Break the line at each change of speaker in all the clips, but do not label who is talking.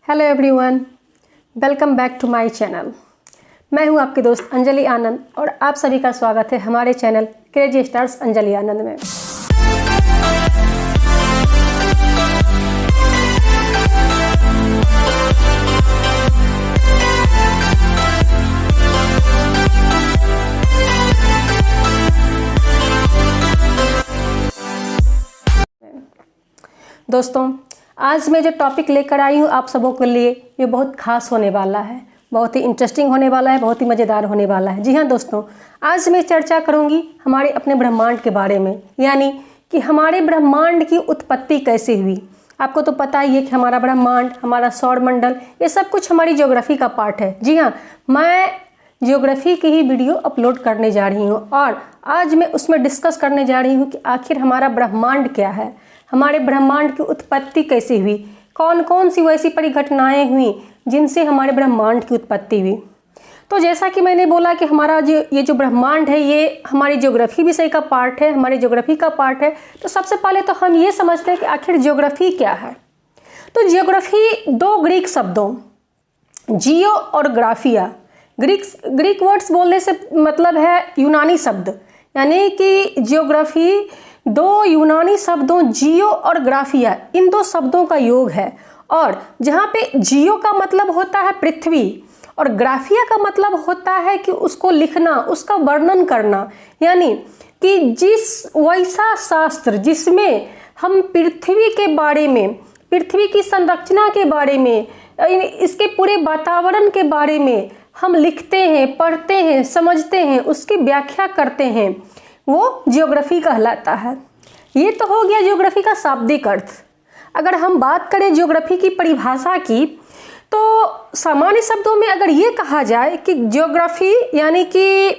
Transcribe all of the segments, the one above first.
Hello everyone, welcome back to my channel. मैं हूं आपके दोस्त अंजलि आनंद और आप सभी का स्वागत है हमारे चैनल क्रेजी स्टार्स अंजलि आनंद में। दोस्तों, आज मैं जो टॉपिक लेकर आई हूँ आप सबों के लिए, ये बहुत खास होने वाला है, बहुत ही इंटरेस्टिंग होने वाला है, बहुत ही मज़ेदार होने वाला है। जी हाँ दोस्तों, आज मैं चर्चा करूँगी हमारे अपने ब्रह्मांड के बारे में, यानी कि हमारे ब्रह्मांड की उत्पत्ति कैसे हुई। आपको तो पता ही है कि हमारा ब्रह्मांड, हमारा सौरमंडल, ये सब कुछ हमारी ज्योग्राफी का पार्ट है। जी हाँ, मैं ज्योग्राफी की ही वीडियो अपलोड करने जा रही हूँ और आज मैं उसमें डिस्कस करने जा रही हूँ कि आखिर हमारा ब्रह्मांड क्या है, हमारे ब्रह्मांड की उत्पत्ति कैसे हुई, कौन कौन सी वैसी परिघटनाएं हुई जिनसे हमारे ब्रह्मांड की उत्पत्ति हुई। तो जैसा कि मैंने बोला कि हमारा ये जो ब्रह्मांड है ये हमारी ज्योग्राफी विषय का पार्ट है, हमारी ज्योग्राफी का पार्ट है। तो सबसे पहले तो हम ये समझते हैं कि आखिर ज्योग्राफी क्या है। तो ज्योग्राफी दो ग्रीक शब्दों जियो और ग्राफिया, ग्रीक वर्ड्स बोलने से मतलब है यूनानी शब्द, यानी कि ज्योग्राफी दो यूनानी शब्दों जियो और ग्राफिया, इन दो शब्दों का योग है। और जहाँ पे जियो का मतलब होता है पृथ्वी और ग्राफिया का मतलब होता है कि उसको लिखना, उसका वर्णन करना, यानी कि जिस वैसा शास्त्र जिसमें हम पृथ्वी के बारे में, पृथ्वी की संरचना के बारे में, इसके पूरे वातावरण के बारे में हम लिखते हैं, पढ़ते हैं, समझते हैं, उसकी व्याख्या करते हैं, वो ज्योग्राफी कहलाता है। ये तो हो गया ज्योग्राफी का शाब्दिक अर्थ। अगर हम बात करें ज्योग्राफी की परिभाषा की, तो सामान्य शब्दों में अगर ये कहा जाए कि ज्योग्राफी यानी कि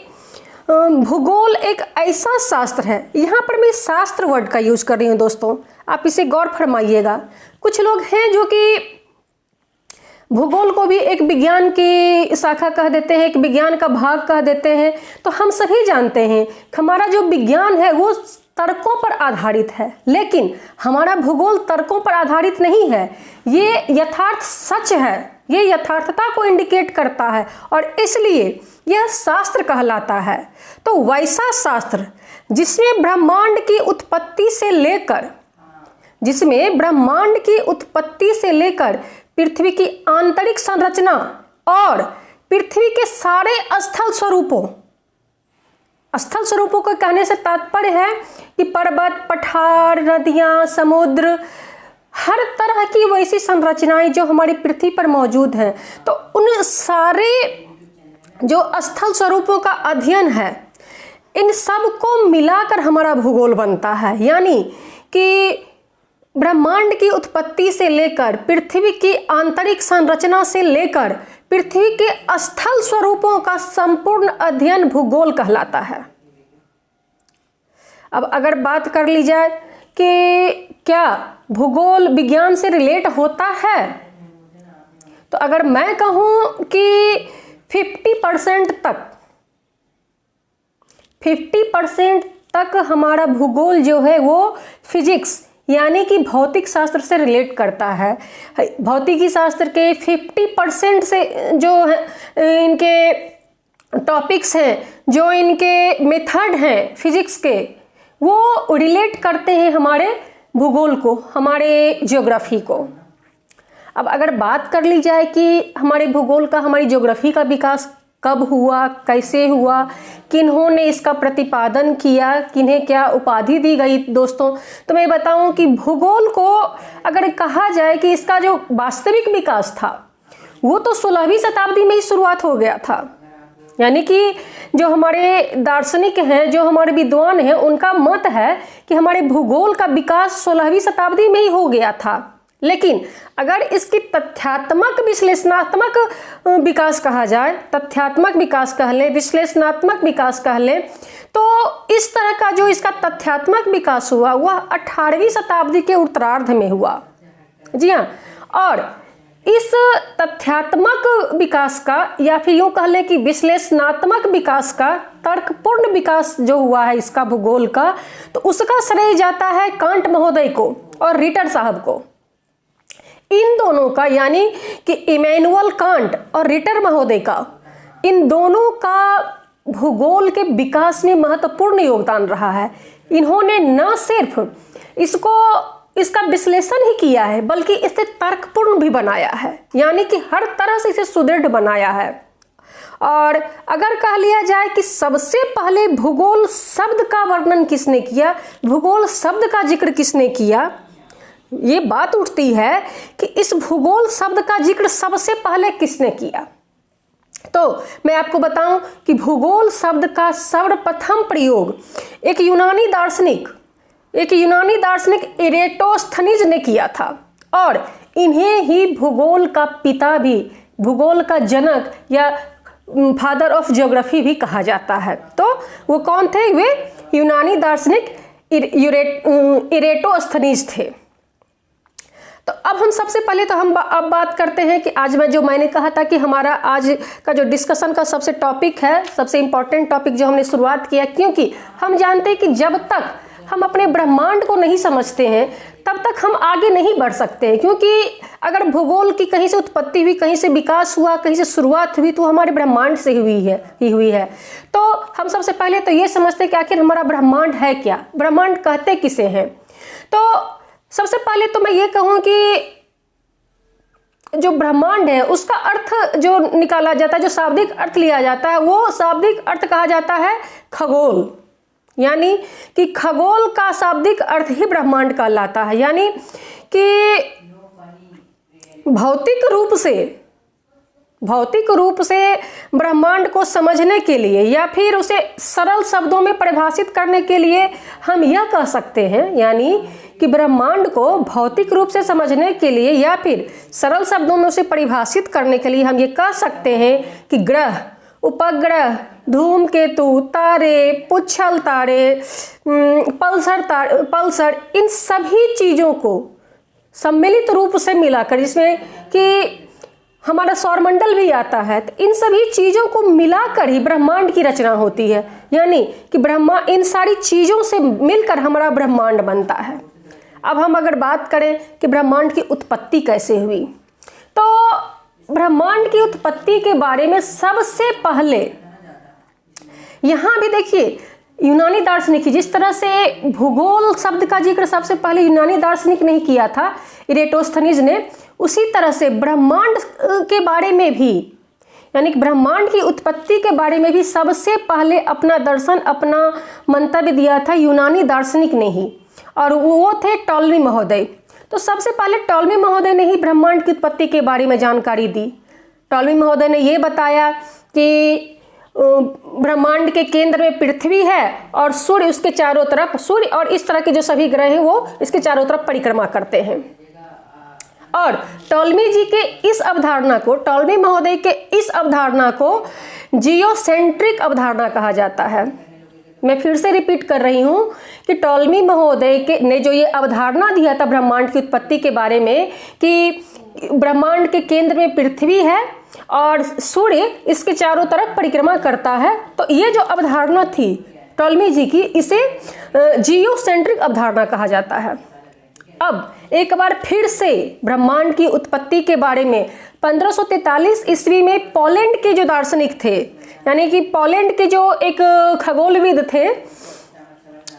भूगोल एक ऐसा शास्त्र है, यहाँ पर मैं शास्त्र वर्ड का यूज कर रही हूँ दोस्तों, आप इसे गौर फरमाइएगा। कुछ लोग हैं जो कि भूगोल को भी एक विज्ञान की शाखा कह देते हैं, एक विज्ञान का भाग कह देते हैं। तो हम सभी जानते हैं कि हमारा जो विज्ञान है वो तर्कों पर आधारित है, लेकिन हमारा भूगोल तर्कों पर आधारित नहीं है। ये यथार्थ सच है, ये यथार्थता को इंडिकेट करता है और इसलिए यह शास्त्र कहलाता है। तो वैसा शास्त्र जिसमें ब्रह्मांड की उत्पत्ति से लेकर पृथ्वी की आंतरिक संरचना और पृथ्वी के सारे स्थल स्वरूपों को कहने से तात्पर्य है कि पर्वत, पठार, नदियां, समुद्र, हर तरह की वैसी संरचनाएं जो हमारी पृथ्वी पर मौजूद हैं, तो उन सारे जो स्थल स्वरूपों का अध्ययन है, इन सब को मिलाकर हमारा भूगोल बनता है। यानी कि ब्रह्मांड की उत्पत्ति से लेकर, पृथ्वी की आंतरिक संरचना से लेकर पृथ्वी के स्थल स्वरूपों का संपूर्ण अध्ययन भूगोल कहलाता है। अब अगर बात कर ली जाए कि क्या भूगोल विज्ञान से रिलेट होता है, तो अगर मैं कहूं कि 50% तक हमारा भूगोल जो है वो फिजिक्स यानी कि भौतिक शास्त्र से रिलेट करता है। भौतिकी शास्त्र के 50% से जो है इनके टॉपिक्स हैं, जो इनके मेथड हैं फिजिक्स के, वो रिलेट करते हैं हमारे भूगोल को, हमारे ज्योग्राफी को। अब अगर बात कर ली जाए कि हमारे भूगोल का, हमारी ज्योग्राफी का विकास कब हुआ, कैसे हुआ, किन्होंने इसका प्रतिपादन किया, किन्हें क्या उपाधि दी गई दोस्तों, तो मैं बताऊं कि भूगोल को अगर कहा जाए कि इसका जो वास्तविक विकास था वो तो 16वीं शताब्दी में ही शुरुआत हो गया था। यानी कि जो हमारे दार्शनिक हैं, जो हमारे विद्वान हैं, उनका मत है कि हमारे भूगोल का विकास 16वीं शताब्दी में ही हो गया था। लेकिन अगर इसकी तथ्यात्मक विश्लेषणात्मक विकास कहा जाए, तथ्यात्मक विकास कह लें, विश्लेषणात्मक विकास कह लें, तो इस तरह का जो इसका तथ्यात्मक विकास हुआ वह 18वीं शताब्दी के उत्तरार्ध में हुआ। जी हाँ, और इस तथ्यात्मक विकास का, या फिर यूं कह लें कि विश्लेषणात्मक विकास का, तर्कपूर्ण विकास जो हुआ है इसका भूगोल का, तो उसका श्रेय जाता है कांट महोदय को और रिटर साहब को। इन दोनों का, यानी कि इमैनुअल कांट और रिटर महोदय का, इन दोनों का भूगोल के विकास में महत्वपूर्ण योगदान रहा है। इन्होंने न सिर्फ इसका विश्लेषण ही किया है बल्कि इसे तर्कपूर्ण भी बनाया है, यानी कि हर तरह से इसे सुदृढ़ बनाया है। और अगर कह लिया जाए कि सबसे पहले भूगोल शब्द का वर्णन किसने किया, भूगोल शब्द का जिक्र किसने किया, ये बात उठती है कि इस भूगोल शब्द का जिक्र सबसे पहले किसने किया। तो मैं आपको बताऊं कि भूगोल शब्द का सर्वप्रथम प्रयोग एक यूनानी दार्शनिक इरेटोस्थनीज ने किया था, और इन्हें ही भूगोल का पिता भी, भूगोल का जनक या फादर ऑफ ज्योग्राफी भी कहा जाता है। तो वो कौन थे? वे यूनानी दार्शनिक इरेटोस्थनीज थे। तो अब हम सबसे पहले तो हम अब बात करते हैं कि आज मैंने कहा था कि हमारा आज का जो डिस्कशन का सबसे टॉपिक है, सबसे इम्पॉर्टेंट टॉपिक जो हमने शुरुआत किया, क्योंकि हम जानते हैं कि जब तक हम अपने ब्रह्मांड को नहीं समझते हैं तब तक हम आगे नहीं बढ़ सकते हैं। क्योंकि अगर भूगोल की कहीं से उत्पत्ति हुई, कहीं से विकास हुआ, कहीं से शुरुआत हुई, तो हमारे ब्रह्मांड से हुई है। तो हम सबसे पहले तो ये समझते हैं कि आखिर हमारा ब्रह्मांड है क्या, ब्रह्मांड कहते किसे हैं। तो सबसे पहले तो मैं ये कहूँ कि जो ब्रह्मांड है उसका अर्थ जो निकाला जाता है, जो शाब्दिक अर्थ लिया जाता है, वो शाब्दिक अर्थ कहा जाता है खगोल। यानी कि खगोल का शाब्दिक अर्थ ही ब्रह्मांड कहलाता है। यानी कि भौतिक रूप से ब्रह्मांड को समझने के लिए या फिर उसे सरल शब्दों में परिभाषित करने के लिए हम यह कह सकते हैं, यानी कि ब्रह्मांड को भौतिक रूप से समझने के लिए या फिर सरल शब्दों में उसे परिभाषित करने के लिए हम ये कह सकते हैं कि ग्रह, उपग्रह, धूमकेतु, तारे, पुच्छल तारे, पल्सर, इन सभी चीजों को सम्मिलित रूप से मिलाकर, जिसमें कि हमारा सौरमंडल भी आता है, तो इन सभी चीजों को मिलाकर ही ब्रह्मांड की रचना होती है। यानी कि इन सारी चीजों से मिलकर हमारा ब्रह्मांड बनता है। अब हम अगर बात करें कि ब्रह्मांड की उत्पत्ति कैसे हुई, तो ब्रह्मांड की उत्पत्ति के बारे में सबसे पहले यहां भी देखिए यूनानी दार्शनिक ही, जिस तरह से भूगोल शब्द का जिक्र सबसे पहले यूनानी दार्शनिक ने किया था, इरेटोस्थनीज ने, उसी तरह से ब्रह्मांड के बारे में भी, यानी कि ब्रह्मांड की उत्पत्ति के बारे में भी सबसे पहले अपना दर्शन, अपना मंतव्य दिया था यूनानी दार्शनिक ने ही, और वो थे टॉलमी महोदय। तो सबसे पहले टॉलमी महोदय ने ही ब्रह्मांड की उत्पत्ति के बारे में जानकारी दी। टॉलमी महोदय ने ये बताया कि ब्रह्मांड के केंद्र में पृथ्वी है और सूर्य उसके चारों तरफ, सूर्य और इस तरह के जो सभी ग्रह हैं वो इसके चारों तरफ परिक्रमा करते हैं। और टॉलमी जी के इस अवधारणा को, टॉलमी महोदय के इस अवधारणा को जियोसेंट्रिक अवधारणा कहा जाता है। मैं फिर से रिपीट कर रही हूं कि टॉलमी महोदय ने जो ये अवधारणा दिया था ब्रह्मांड की उत्पत्ति के बारे में कि ब्रह्मांड के केंद्र में पृथ्वी है और सूर्य इसके चारों तरफ परिक्रमा करता है, तो ये जो अवधारणा थी टॉलमी जी की, इसे जियोसेंट्रिक अवधारणा कहा जाता है। अब एक बार फिर से ब्रह्मांड की उत्पत्ति के बारे में 1543 ईस्वी में पोलैंड के जो दार्शनिक थे, यानी कि पोलैंड के जो एक खगोलविद थे,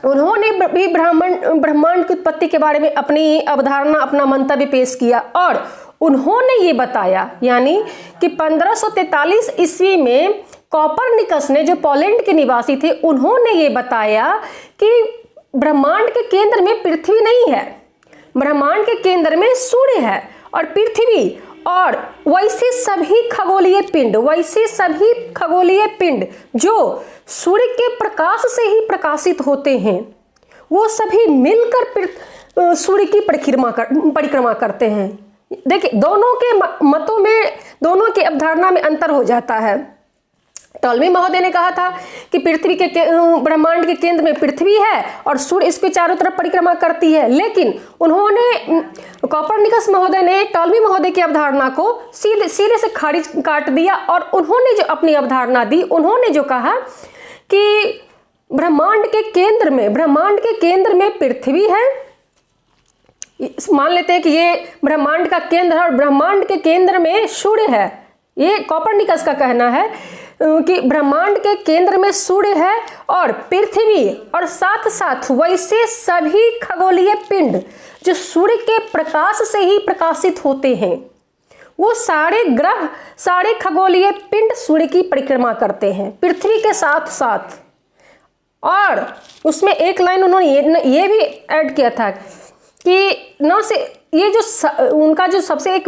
उन्होंने भी ब्रह्मांड की उत्पत्ति के बारे में अपनी अवधारणा, अपना मंतव्य पेश किया। और उन्होंने ये बताया, यानी कि 1543 ईस्वी में कोपरनिकस ने, जो पोलैंड के निवासी थे, उन्होंने ये बताया कि ब्रह्मांड के केंद्र में पृथ्वी नहीं है, ब्रह्मांड के केंद्र में सूर्य है और पृथ्वी, और वैसे सभी खगोलीय पिंड जो सूर्य के प्रकाश से ही प्रकाशित होते हैं, वो सभी मिलकर सूर्य की परिक्रमा करते हैं। देखिए, दोनों के मतों में, दोनों की अवधारणा में अंतर हो जाता है। टॉलमी महोदय ने कहा था कि ब्रह्मांड के केंद्र में पृथ्वी है और सूर्य इसके चारों तरफ परिक्रमा करती है, लेकिन उन्होंने, कोपरनिकस महोदय ने टॉलमी महोदय की अवधारणा को सीधे से काट दिया और उन्होंने जो अपनी अवधारणा दी, उन्होंने जो कहा कि ब्रह्मांड के केंद्र में पृथ्वी है मान लेते हैं कि ये ब्रह्मांड का केंद्र है और ब्रह्मांड के केंद्र में सूर्य है। ये कोपरनिकस का कहना है कि ब्रह्मांड के केंद्र में सूर्य है और पृथ्वी और साथ साथ वैसे सभी खगोलीय पिंड जो सूर्य के प्रकाश से ही प्रकाशित होते हैं, वो सारे ग्रह, सारे खगोलीय पिंड सूर्य की परिक्रमा करते हैं पृथ्वी के साथ साथ। और उसमें एक लाइन उन्होंने ये भी ऐड किया था कि न से ये जो उनका जो सबसे एक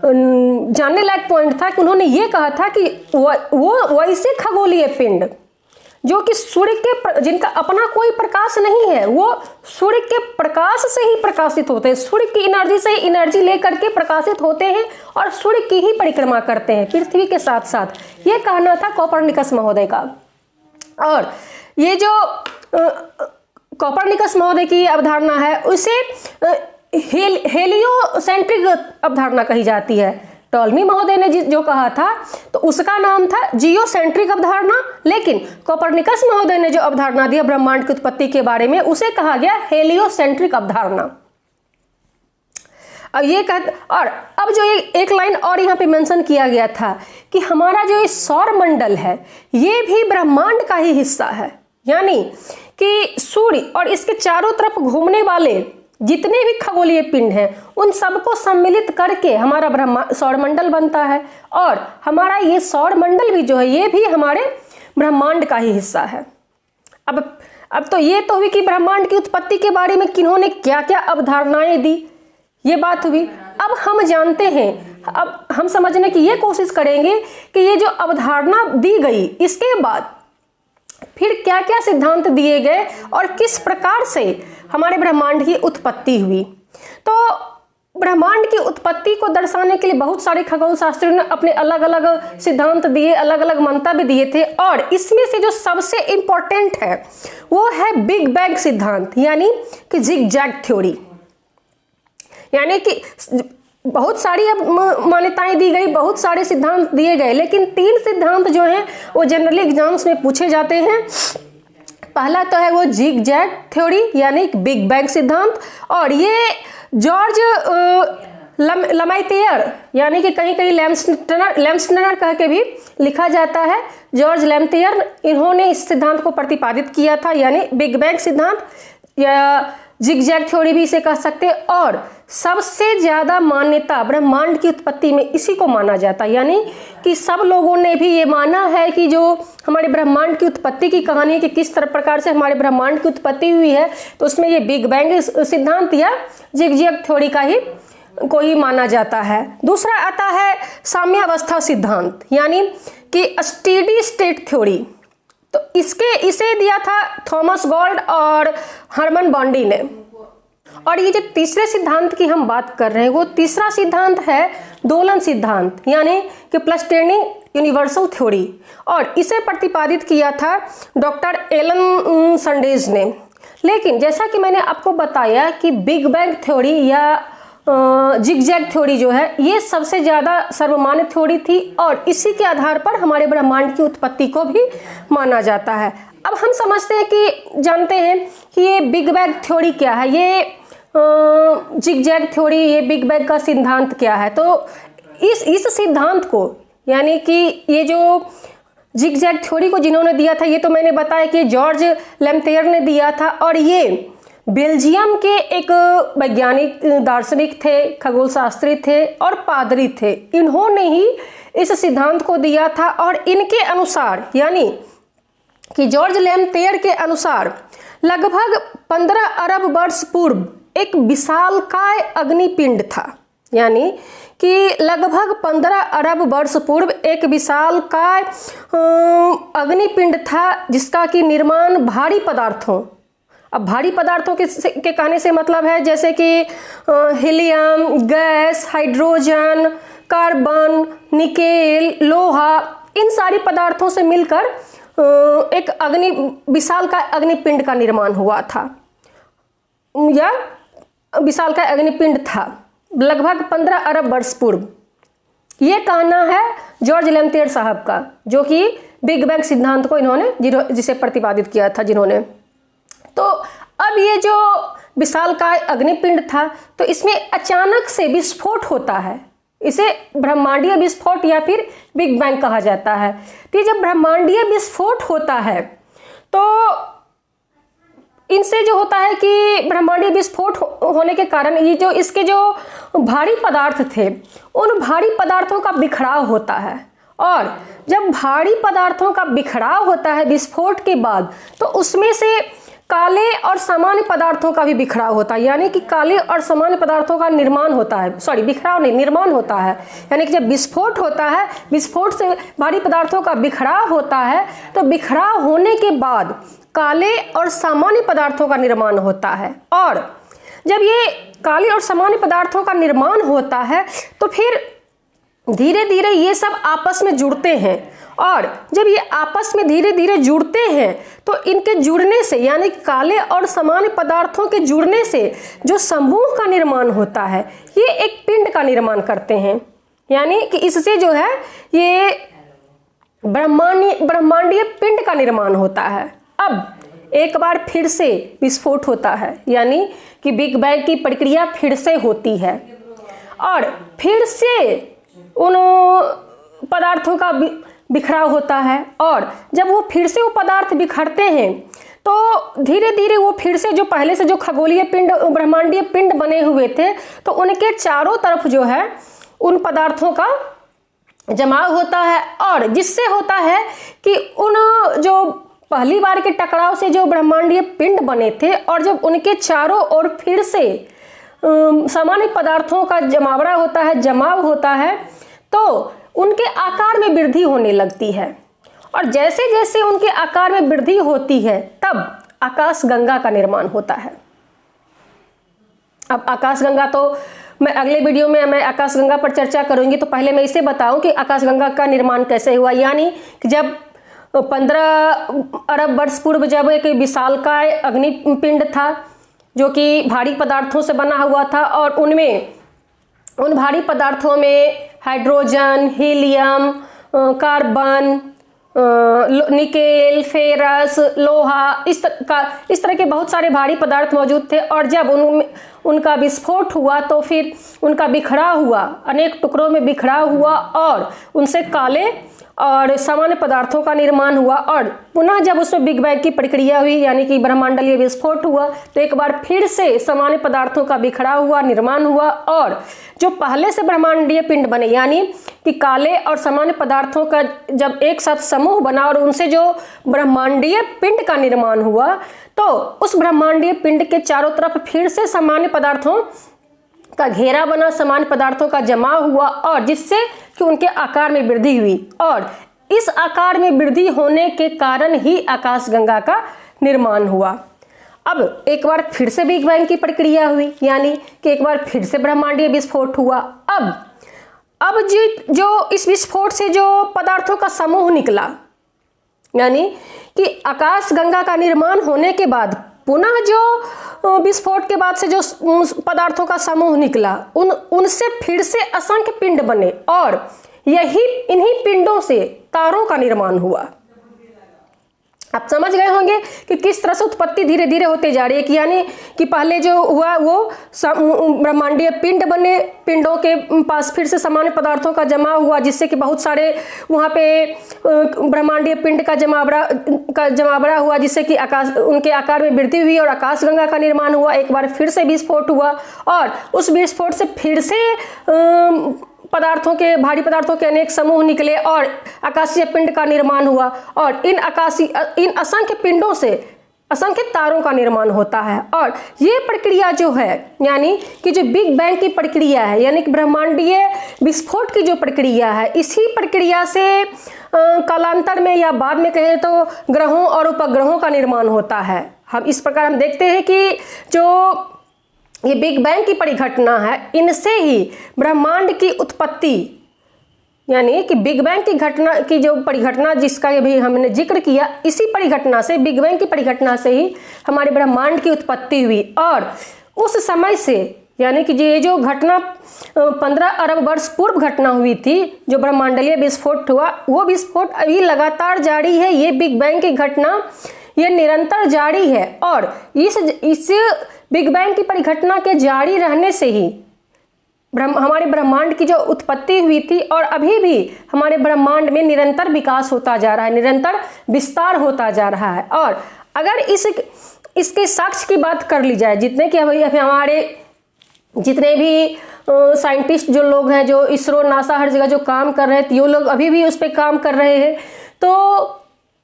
जानने लायक पॉइंट था कि उन्होंने ये कहा था कि वो वैसे खगोलीय पिंड जो कि सूर्य के, जिनका अपना कोई प्रकाश नहीं है, वो सूर्य के प्रकाश से ही प्रकाशित होते हैं, सूर्य की एनर्जी से ही एनर्जी लेकर के प्रकाशित होते हैं और सूर्य की ही परिक्रमा करते हैं पृथ्वी के साथ साथ। ये कहना था कोपरनिकस महोदय का। और ये जो कोपरनिकस महोदय की अवधारणा है उसे हेलियोसेंट्रिक अवधारणा कही जाती है। टॉलमी महोदय ने जो कहा था तो उसका नाम था जियोसेंट्रिक अवधारणा, लेकिन कोपरनिकस महोदय ने जो अवधारणा दिया ब्रह्मांड की उत्पत्ति के बारे में उसे कहा गया हेलियोसेंट्रिक अवधारणा। अब ये और अब जो एक लाइन और यहाँ पे मेंशन किया गया था कि हमारा जो ये सौर मंडल है ये भी ब्रह्मांड का ही हिस्सा है, यानी कि सूर्य और इसके चारों तरफ घूमने वाले जितने भी खगोलीय पिंड हैं उन सबको सम्मिलित करके हमारा सौरमंडल बनता है। और हमारा ये सौरमंडल भी जो है ये भी हमारे ब्रह्मांड का ही हिस्सा है। अब तो ये तो हुई कि ब्रह्मांड की उत्पत्ति के बारे में किन्होंने क्या क्या अवधारणाएं दी, ये बात हुई। अब हम जानते हैं, अब हम समझने की ये कोशिश करेंगे कि ये जो अवधारणा दी गई इसके बाद फिर क्या क्या सिद्धांत दिए गए और किस प्रकार से हमारे ब्रह्मांड की उत्पत्ति हुई। तो ब्रह्मांड की उत्पत्ति को दर्शाने के लिए बहुत सारे खगोल शास्त्रियों ने अपने अलग अलग सिद्धांत दिए, अलग अलग मंतव्य दिए थे। और इसमें से जो सबसे इंपॉर्टेंट है वो है बिग बैंग सिद्धांत, यानी कि जिग जैग थ्योरी। यानी कि बहुत सारी अब मान्यताएं दी गई, बहुत सारे सिद्धांत दिए गए, लेकिन 3 सिद्धांत जो हैं वो जनरली एग्जाम्स में पूछे जाते हैं। पहला तो है वो जिग जैग थ्योरी यानी बिग बैंग सिद्धांत, और ये जॉर्ज लैमेटियर यानी कि कहीं कहीं लैम्स्टनर कह के भी लिखा जाता है, जॉर्ज लैमेटियर, इन्होंने इस सिद्धांत को प्रतिपादित किया था, यानी बिग बैंग सिद्धांत या जिग जैग थ्योरी भी इसे कह सकते हैं। और सबसे ज्यादा मान्यता ब्रह्मांड की उत्पत्ति में इसी को माना जाता है, यानी कि सब लोगों ने भी ये माना है कि जो हमारे ब्रह्मांड की उत्पत्ति की कहानी है कि किस तरह प्रकार से हमारे ब्रह्मांड की उत्पत्ति हुई है, तो उसमें ये बिग बैंग सिद्धांत या जिग जैग थ्योरी का ही को ही माना जाता है। दूसरा आता है साम्यावस्था सिद्धांत, यानी कि स्टेडी स्टेट थ्योरी। तो इसे दिया था थॉमस गॉल्ड और हर्मन बॉन्डी ने। और ये जो तीसरे सिद्धांत की हम बात कर रहे हैं वो तीसरा सिद्धांत है दोलन सिद्धांत, यानी कि प्लस्टेनिंग यूनिवर्सल थ्योरी, और इसे प्रतिपादित किया था डॉक्टर एलन संडेज ने। लेकिन जैसा कि मैंने आपको बताया कि बिग बैंग थ्योरी या जिग जैग थ्योरी जो है ये सबसे ज़्यादा सर्वमान्य थ्योरी थी और इसी के आधार पर हमारे ब्रह्मांड की उत्पत्ति को भी माना जाता है। अब हम समझते हैं कि जानते हैं कि ये बिग बैंग थ्योरी क्या है, ये जिग जैग थ्योरी, ये बिग बैंग का सिद्धांत क्या है। तो इस सिद्धांत को, यानी कि ये जो जिग जैग थ्योरी को जिन्होंने दिया था ये तो मैंने बताया कि जॉर्ज लैमेटियर ने दिया था, और ये बेल्जियम के एक वैज्ञानिक दार्शनिक थे, खगोल शास्त्री थे और पादरी थे, इन्होंने ही इस सिद्धांत को दिया था। और इनके अनुसार, यानी कि जॉर्ज लैमेटियर के अनुसार लगभग 15 अरब वर्ष पूर्व एक विशालकाय अग्निपिंड था, यानी कि लगभग 15 अरब वर्ष पूर्व एक विशालकाय अग्निपिंड था जिसका कि निर्माण भारी पदार्थों, अब भारी पदार्थों के कहने से मतलब है जैसे कि helium, gas, hydrogen, carbon, nickel, लोहा, इन सारी पदार्थों से मिलकर एक विशालकाय अग्निपिंड का निर्माण हुआ था, या विशालकाय अग्निपिंड था लगभग 15 अरब वर्ष पूर्व। ये कहना है जॉर्ज लैमेटियर साहब का, जो कि बिग बैंग सिद्धांत को इन्होंने जिसे प्रतिपादित किया था जिन्होंने। तो अब ये जो विशालकाय अग्निपिंड था, तो इसमें अचानक से विस्फोट होता है। इसे ब्रह्मांडीय विस्फोट या फिर बिग बैंग कहा जाता है। तो जब ब्रह्मांडीय विस्फोट होता है तो इनसे जो होता है कि ब्रह्मांडीय विस्फोट होने के कारण ये जो इसके जो भारी पदार्थ थे, उन भारी पदार्थों का बिखराव होता है। और जब भारी पदार्थों का बिखराव होता है विस्फोट के बाद, तो उसमें से काले और सामान्य पदार्थों का भी बिखराव होता है, यानी कि काले और सामान्य पदार्थों का निर्माण होता है, सॉरी बिखराव नहीं, निर्माण होता है। यानी कि जब विस्फोट होता है, विस्फोट से भारी पदार्थों का बिखराव होता है, तो बिखराव होने के बाद काले और सामान्य पदार्थों का निर्माण होता है। और जब ये काले और सामान्य पदार्थों का निर्माण होता है तो फिर धीरे धीरे ये सब आपस में जुड़ते हैं। और जब ये आपस में धीरे धीरे जुड़ते हैं तो इनके जुड़ने से, यानी काले और सामान्य पदार्थों के जुड़ने से जो समूह का निर्माण होता है, ये एक पिंड का निर्माण करते हैं। यानी कि इससे जो है ये ब्रह्मांडीय पिंड का निर्माण होता है। अब एक बार फिर से विस्फोट होता है, यानी कि बिग बैंग की प्रक्रिया फिर से होती है और फिर से उन पदार्थों का बिखराव होता है। और जब वो फिर से वो पदार्थ बिखरते हैं तो धीरे धीरे वो फिर से जो पहले से जो खगोलीय पिंड, ब्रह्मांडीय पिंड बने हुए थे, तो उनके चारों तरफ जो है उन पदार्थों का जमाव होता है। और जिससे होता है कि उन जो पहली बार के टकराव से जो ब्रह्मांडीय पिंड बने थे, और जब उनके चारों ओर फिर से सामान्य पदार्थों का जमाव होता है, तो उनके आकार में वृद्धि होने लगती है। और जैसे जैसे उनके आकार में वृद्धि होती है, तब आकाशगंगा का निर्माण होता है। अब आकाशगंगा तो मैं अगले वीडियो में मैं आकाशगंगा पर चर्चा करूंगी, तो पहले मैं इसे बताऊं कि आकाशगंगा का निर्माण कैसे हुआ। यानी कि जब 15 अरब वर्ष पूर्व जब एक विशालकाय अग्निपिंड था जो कि भारी पदार्थों से बना हुआ था, और उन भारी पदार्थों में hydrogen, helium, carbon, nickel, ferrous, लोहा, इस तरह के बहुत सारे भारी पदार्थ मौजूद थे। और जब उनका विस्फोट हुआ तो फिर उनका बिखराव हुआ, अनेक टुकड़ों में बिखराव हुआ, और उनसे काले और सामान्य पदार्थों का निर्माण हुआ। और पुनः जब उसमें बिग बैंग की प्रक्रिया हुई, यानी कि ब्रह्मांडीय विस्फोट हुआ, तो एक बार फिर से सामान्य पदार्थों का बिखराव हुआ, निर्माण हुआ। और जो पहले से ब्रह्मांडीय पिंड बने, यानी कि काले और सामान्य पदार्थों का जब एक साथ समूह बना और उनसे जो ब्रह्मांडीय पिंड का निर्माण हुआ, तो उस ब्रह्मांडीय पिंड के चारों तरफ फिर से सामान्य पदार्थों का घेरा बना, सामान्य पदार्थों का जमाव हुआ, और जिससे कि उनके आकार में वृद्धि हुई। और इस आकार में वृद्धि होने के कारण ही आकाशगंगा का निर्माण हुआ। अब एक बार फिर से बिग बैंग की प्रक्रिया हुई, यानी कि एक बार फिर से ब्रह्मांडीय विस्फोट हुआ। अब जो इस विस्फोट से जो पदार्थों का समूह निकला, यानी कि आकाशगंगा का निर्माण होने के बाद पुनः जो विस्फोट के बाद से जो पदार्थों का समूह निकला, उनसे फिर से असंख्य पिंड बने, और इन्हीं पिंडों से तारों का निर्माण हुआ। आप समझ गए होंगे कि किस तरह से उत्पत्ति धीरे धीरे होते जा रही है। कि यानी कि पहले जो हुआ वो ब्रह्मांडीय पिंड बने, पिंडों के पास फिर से सामान्य पदार्थों का जमाव हुआ, जिससे कि बहुत सारे वहाँ पे ब्रह्मांडीय पिंड का जमावड़ा हुआ, जिससे कि उनके आकार में वृद्धि हुई और आकाशगंगा का निर्माण हुआ। एक बार फिर से विस्फोट हुआ, और उस विस्फोट से फिर से भारी पदार्थों के अनेक समूह निकले और आकाशीय पिंड का निर्माण हुआ। और इन असंख्य पिंडों से असंख्य तारों का निर्माण होता है। और ये प्रक्रिया जो है, यानी कि जो बिग बैंग की प्रक्रिया है, यानी कि ब्रह्मांडीय विस्फोट की जो प्रक्रिया है, इसी प्रक्रिया से कालांतर में या बाद में कहें तो ग्रहों और उपग्रहों का निर्माण होता है। इस प्रकार हम देखते हैं कि जो ये बिग बैंग की परिघटना है, इनसे ही ब्रह्मांड की उत्पत्ति, यानी कि बिग बैंग की घटना की जो परिघटना जिसका भी हमने जिक्र किया, इसी परिघटना से, बिग बैंग की परिघटना से ही हमारे ब्रह्मांड की उत्पत्ति हुई। और उस समय से, यानी कि ये जो घटना 15 अरब वर्ष पूर्व घटना हुई थी, जो ब्रह्मांडीय विस्फोट हुआ, वो विस्फोट अभी लगातार जारी है। ये बिग बैंग की घटना ये निरंतर जारी है और इस बिग बैंग की परिघटना के जारी रहने से ही हमारे ब्रह्मांड की जो उत्पत्ति हुई थी और अभी भी हमारे ब्रह्मांड में निरंतर विकास होता जा रहा है, निरंतर विस्तार होता जा रहा है। और अगर इसके साक्ष्य की बात कर ली जाए, जितने कि हमारे जितने भी साइंटिस्ट जो लोग हैं, जो इसरो नासा हर जगह जो काम कर रहे थे, ये लोग अभी भी उस पर काम कर रहे हैं, तो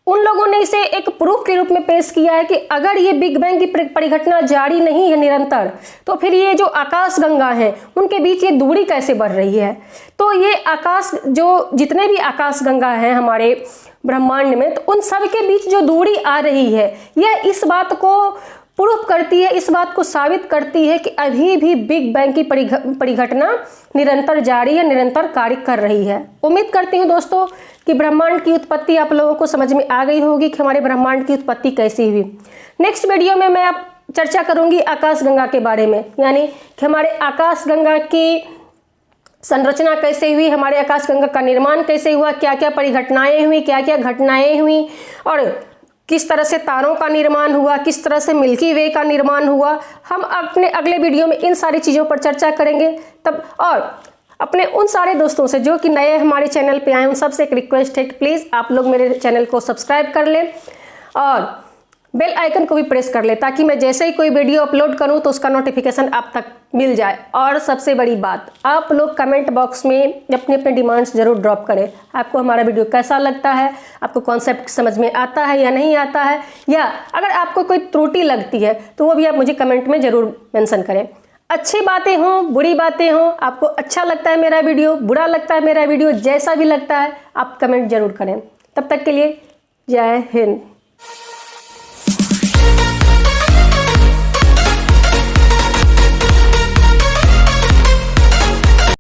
उन लोगों ने इसे एक प्रूफ के रूप में पेश किया है कि अगर ये बिग बैंग की परिघटना जारी नहीं है निरंतर, तो फिर ये जो आकाश गंगा है उनके बीच ये दूरी कैसे बढ़ रही है। तो ये जितने भी आकाश गंगा हैं हमारे ब्रह्मांड में, तो उन सब के बीच जो दूरी आ रही है, यह इस बात को प्रूफ करती है, इस बात को साबित करती है कि अभी भी बिग बैंग की परिघटना निरंतर जारी है, निरंतर कार्य कर रही है। उम्मीद करती हूँ दोस्तों कि ब्रह्मांड की उत्पत्ति आप लोगों को समझ में आ गई होगी कि हमारे ब्रह्मांड की उत्पत्ति कैसी हुई। नेक्स्ट वीडियो में मैं अब चर्चा करूंगी आकाशगंगा के बारे में, यानी कि हमारे आकाशगंगा की संरचना कैसे हुई, हमारे आकाशगंगा का निर्माण कैसे हुआ, क्या क्या परिघटनाएं हुई, क्या क्या घटनाएं हुई और किस तरह से तारों का निर्माण हुआ, किस तरह से मिल्की वे का निर्माण हुआ। हम अपने अगले वीडियो में इन सारी चीज़ों पर चर्चा करेंगे। तब और अपने उन सारे दोस्तों से जो कि नए हमारे चैनल पे आए, उन सबसे एक रिक्वेस्ट है कि प्लीज़ आप लोग मेरे चैनल को सब्सक्राइब कर लें और बेल आइकन को भी प्रेस कर ले, ताकि मैं जैसे ही कोई वीडियो अपलोड करूं तो उसका नोटिफिकेशन आप तक मिल जाए। और सबसे बड़ी बात, आप लोग कमेंट बॉक्स में अपने अपने डिमांड्स जरूर ड्रॉप करें। आपको हमारा वीडियो कैसा लगता है, आपको कॉन्सेप्ट समझ में आता है या नहीं आता है, या अगर आपको कोई त्रुटि लगती है तो वो भी आप मुझे कमेंट में ज़रूर मेंशन करें। अच्छी बातें हों, बुरी बातें हों, आपको अच्छा लगता है मेरा वीडियो, बुरा लगता है मेरा वीडियो, जैसा भी लगता है आप कमेंट जरूर करें। तब तक के लिए जय हिंद।